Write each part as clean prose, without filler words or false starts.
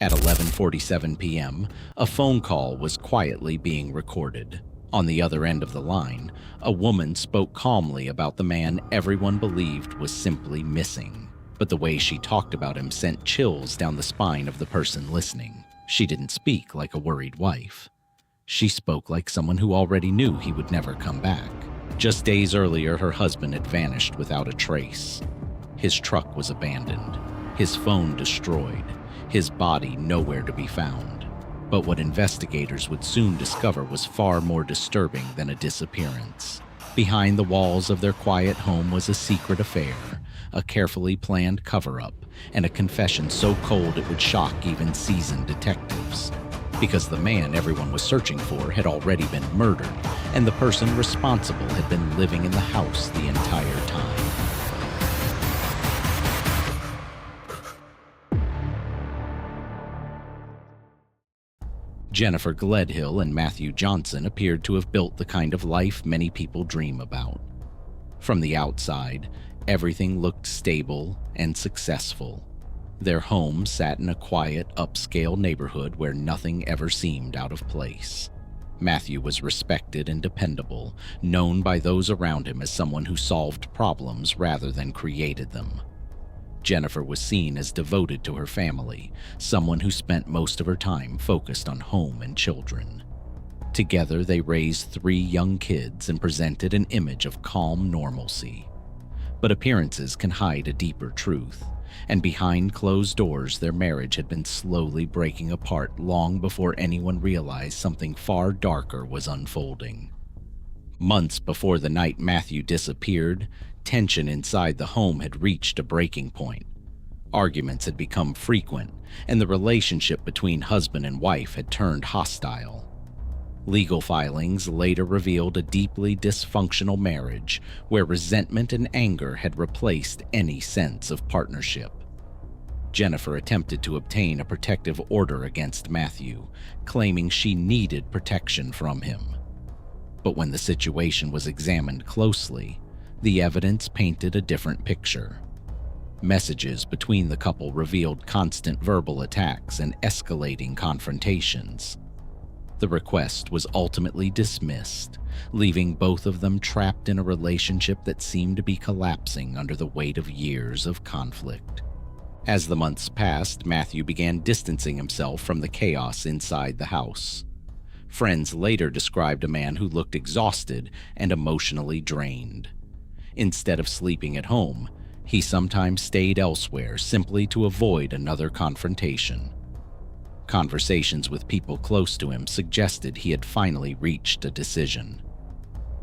At 11:47 p.m., a phone call was quietly being recorded. On the other end of the line, a woman spoke calmly about the man everyone believed was simply missing. But the way she talked about him sent chills down the spine of the person listening. She didn't speak like a worried wife. She spoke like someone who already knew he would never come back. Just days earlier, her husband had vanished without a trace. His truck was abandoned, his phone destroyed, his body nowhere to be found. But what investigators would soon discover was far more disturbing than a disappearance. Behind the walls of their quiet home was a secret affair, a carefully planned cover-up, and a confession so cold it would shock even seasoned detectives. Because the man everyone was searching for had already been murdered, and the person responsible had been living in the house the entire time. Jennifer Gledhill and Matthew Johnson appeared to have built the kind of life many people dream about. From the outside, everything looked stable and successful. Their home sat in a quiet, upscale neighborhood where nothing ever seemed out of place. Matthew was respected and dependable, known by those around him as someone who solved problems rather than created them. Jennifer was seen as devoted to her family, someone who spent most of her time focused on home and children. Together, they raised 3 young kids and presented an image of calm normalcy. But appearances can hide a deeper truth, and behind closed doors, their marriage had been slowly breaking apart long before anyone realized something far darker was unfolding. Months before the night Matthew disappeared, tension inside the home had reached a breaking point. Arguments had become frequent, and the relationship between husband and wife had turned hostile. Legal filings later revealed a deeply dysfunctional marriage where resentment and anger had replaced any sense of partnership. Jennifer attempted to obtain a protective order against Matthew, claiming she needed protection from him. But when the situation was examined closely, the evidence painted a different picture. Messages between the couple revealed constant verbal attacks and escalating confrontations. The request was ultimately dismissed, leaving both of them trapped in a relationship that seemed to be collapsing under the weight of years of conflict. As the months passed, Matthew began distancing himself from the chaos inside the house. Friends later described a man who looked exhausted and emotionally drained. Instead of sleeping at home, he sometimes stayed elsewhere simply to avoid another confrontation. Conversations with people close to him suggested he had finally reached a decision.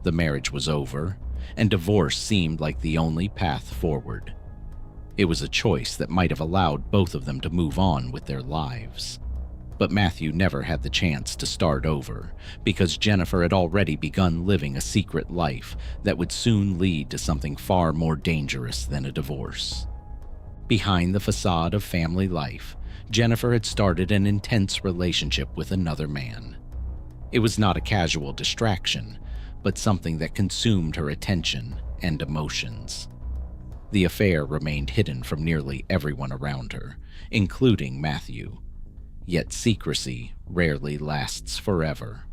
The marriage was over, and divorce seemed like the only path forward. It was a choice that might have allowed both of them to move on with their lives. But Matthew never had the chance to start over, because Jennifer had already begun living a secret life that would soon lead to something far more dangerous than a divorce. Behind the facade of family life, Jennifer had started an intense relationship with another man. It was not a casual distraction, but something that consumed her attention and emotions. The affair remained hidden from nearly everyone around her, including Matthew. Yet secrecy rarely lasts forever.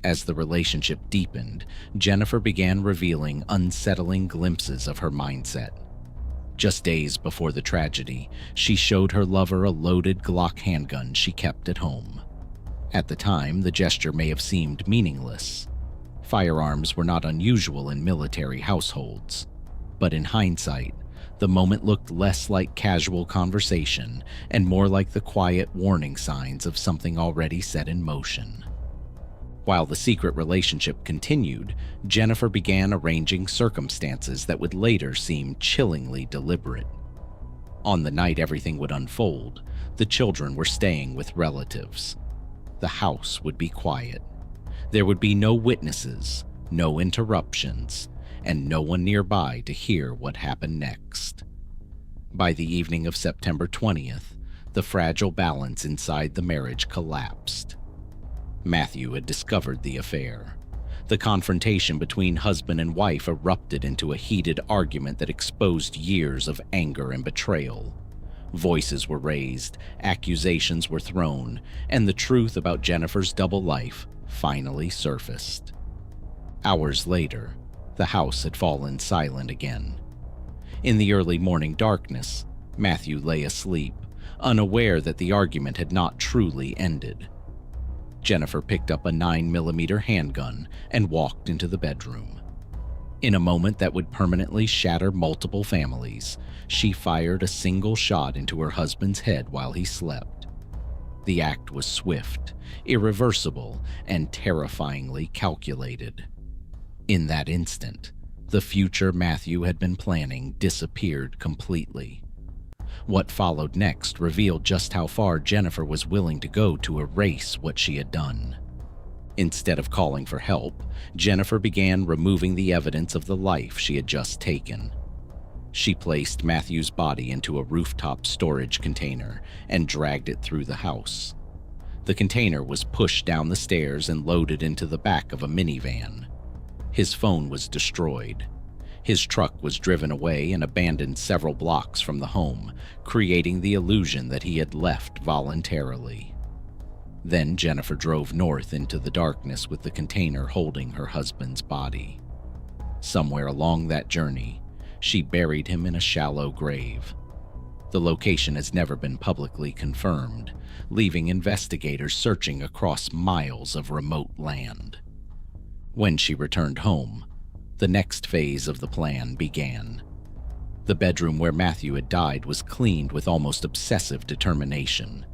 As the relationship deepened, Jennifer began revealing unsettling glimpses of her mindset. Just days before the tragedy, she showed her lover a loaded Glock handgun she kept at home. At the time, the gesture may have seemed meaningless. Firearms were not unusual in military households. But in hindsight, the moment looked less like casual conversation and more like the quiet warning signs of something already set in motion. While the secret relationship continued, Jennifer began arranging circumstances that would later seem chillingly deliberate. On the night everything would unfold, the children were staying with relatives. The house would be quiet. There would be no witnesses, no interruptions, and no one nearby to hear what happened next. By the evening of September 20th, the fragile balance inside the marriage collapsed. Matthew had discovered the affair. The confrontation between husband and wife erupted into a heated argument that exposed years of anger and betrayal. Voices were raised, accusations were thrown, and the truth about Jennifer's double life finally surfaced. Hours later, the house had fallen silent again. In the early morning darkness, Matthew lay asleep, unaware that the argument had not truly ended. Jennifer picked up a 9mm handgun and walked into the bedroom. In a moment that would permanently shatter multiple families, she fired a single shot into her husband's head while he slept. The act was swift, irreversible, and terrifyingly calculated. In that instant, the future Matthew had been planning disappeared completely. What followed next revealed just how far Jennifer was willing to go to erase what she had done. Instead of calling for help, Jennifer began removing the evidence of the life she had just taken. She placed Matthew's body into a rooftop storage container and dragged it through the house. The container was pushed down the stairs and loaded into the back of a minivan. His phone was destroyed. His truck was driven away and abandoned several blocks from the home, creating the illusion that he had left voluntarily. Then Jennifer drove north into the darkness with the container holding her husband's body. Somewhere along that journey, she buried him in a shallow grave. The location has never been publicly confirmed, leaving investigators searching across miles of remote land. When she returned home, the next phase of the plan began. The bedroom where Matthew had died was cleaned with almost obsessive determination.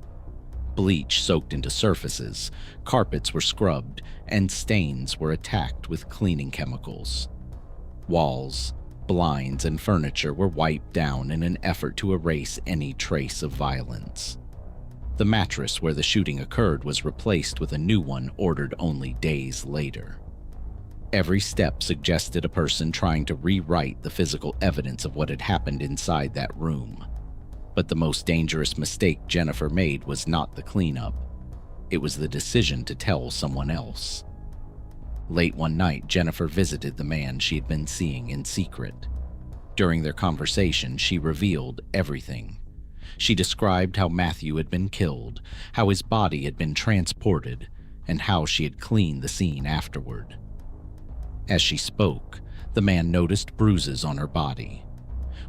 Bleach soaked into surfaces, carpets were scrubbed, and stains were attacked with cleaning chemicals. Walls, blinds, and furniture were wiped down in an effort to erase any trace of violence. The mattress where the shooting occurred was replaced with a new one ordered only days later. Every step suggested a person trying to rewrite the physical evidence of what had happened inside that room. But the most dangerous mistake Jennifer made was not the cleanup. It was the decision to tell someone else. Late one night, Jennifer visited the man she had been seeing in secret. During their conversation, she revealed everything. She described how Matthew had been killed, how his body had been transported, and how she had cleaned the scene afterward. As she spoke, the man noticed bruises on her body.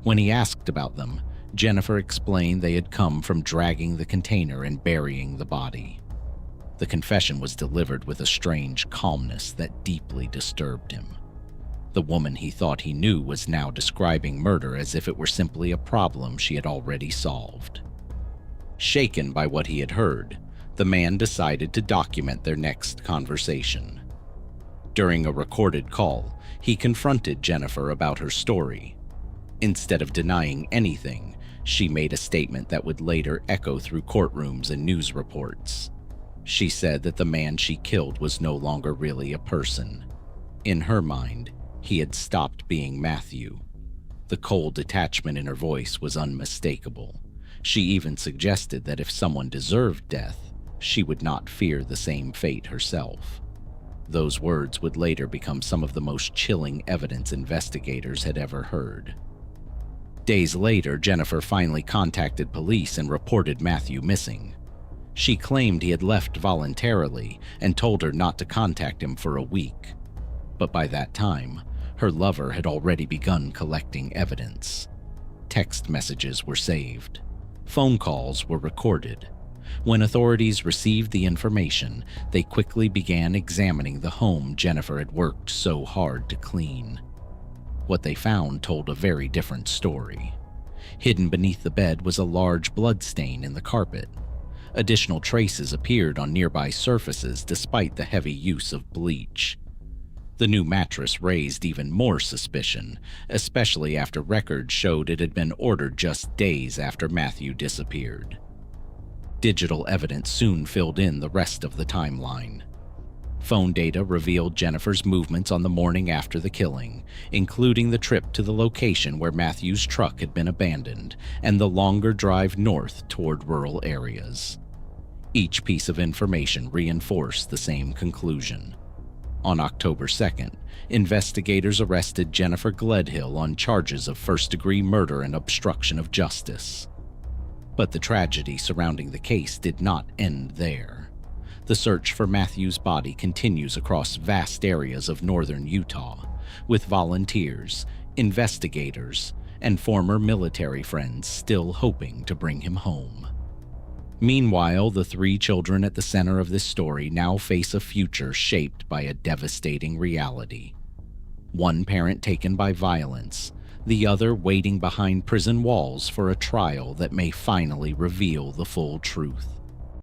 When he asked about them, Jennifer explained they had come from dragging the container and burying the body. The confession was delivered with a strange calmness that deeply disturbed him. The woman he thought he knew was now describing murder as if it were simply a problem she had already solved. Shaken by what he had heard, the man decided to document their next conversation. During a recorded call, he confronted Jennifer about her story. Instead of denying anything, she made a statement that would later echo through courtrooms and news reports. She said that the man she killed was no longer really a person. In her mind, he had stopped being Matthew. The cold detachment in her voice was unmistakable. She even suggested that if someone deserved death, she would not fear the same fate herself. Those words would later become some of the most chilling evidence investigators had ever heard. Days later, Jennifer finally contacted police and reported Matthew missing. She claimed he had left voluntarily and told her not to contact him for a week. But by that time, her lover had already begun collecting evidence. Text messages were saved. Phone calls were recorded. When authorities received the information, they quickly began examining the home Jennifer had worked so hard to clean. What they found told a very different story. Hidden beneath the bed was a large blood stain in the carpet. Additional traces appeared on nearby surfaces despite the heavy use of bleach. The new mattress raised even more suspicion, especially after records showed it had been ordered just days after Matthew disappeared. Digital evidence soon filled in the rest of the timeline. Phone data revealed Jennifer's movements on the morning after the killing, including the trip to the location where Matthew's truck had been abandoned and the longer drive north toward rural areas. Each piece of information reinforced the same conclusion. On October 2nd, investigators arrested Jennifer Gledhill on charges of first-degree murder and obstruction of justice. But the tragedy surrounding the case did not end there. The search for Matthew's body continues across vast areas of northern Utah, with volunteers, investigators, and former military friends still hoping to bring him home. Meanwhile, the 3 children at the center of this story now face a future shaped by a devastating reality. One parent taken by violence, the other waiting behind prison walls for a trial that may finally reveal the full truth.